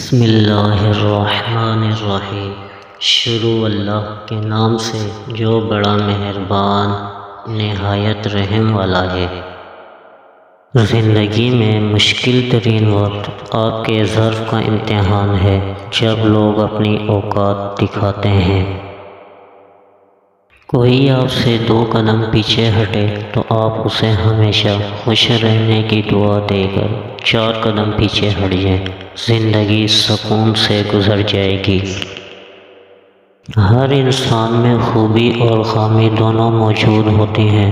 بسم اللہ الرحمن الرحیم۔ شروع اللہ کے نام سے جو بڑا مہربان نہایت رحم والا ہے۔ زندگی میں مشکل ترین وقت آپ کے ظرف کا امتحان ہے، جب لوگ اپنی اوقات دکھاتے ہیں۔ کوئی آپ سے 2 قدم پیچھے ہٹے تو آپ اسے ہمیشہ خوش رہنے کی دعا دے کر 4 قدم پیچھے ہٹ جائیں، زندگی سکون سے گزر جائے گی۔ ہر انسان میں خوبی اور خامی دونوں موجود ہوتی ہیں،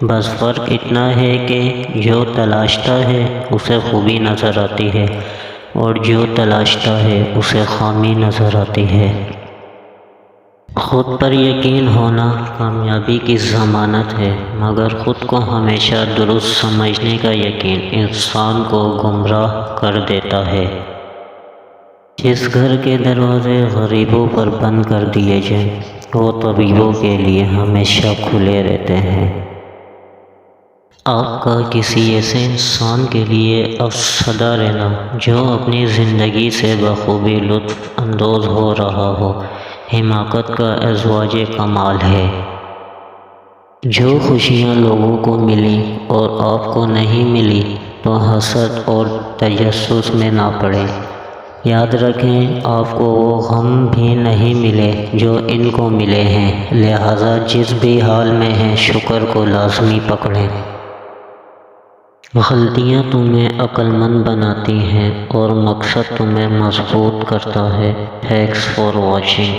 بس فرق اتنا ہے کہ جو تلاشتا ہے اسے خوبی نظر آتی ہے اور جو تلاشتا ہے اسے خامی نظر آتی ہے۔ خود پر یقین ہونا کامیابی کی ضمانت ہے، مگر خود کو ہمیشہ درست سمجھنے کا یقین انسان کو گمراہ کر دیتا ہے۔ جس گھر کے دروازے غریبوں پر بند کر دیے جائیں، وہ طبیبوں کے لیے ہمیشہ کھلے رہتے ہیں۔ آپ کا کسی ایسے انسان کے لیے افسردہ رہنا جو اپنی زندگی سے بخوبی لطف اندوز ہو رہا ہو، حماقت کا ازواج کمال ہے۔ جو خوشیاں لوگوں کو ملی اور آپ کو نہیں ملی تو حسد اور تجسس میں نہ پڑیں۔ یاد رکھیں، آپ کو وہ غم بھی نہیں ملے جو ان کو ملے ہیں، لہٰذا جس بھی حال میں ہیں شکر کو لازمی پکڑیں۔ غلطیاں تمہیں عقل مند بناتی ہیں اور مقصد تمہیں مضبوط کرتا ہے۔ Thanks for watching.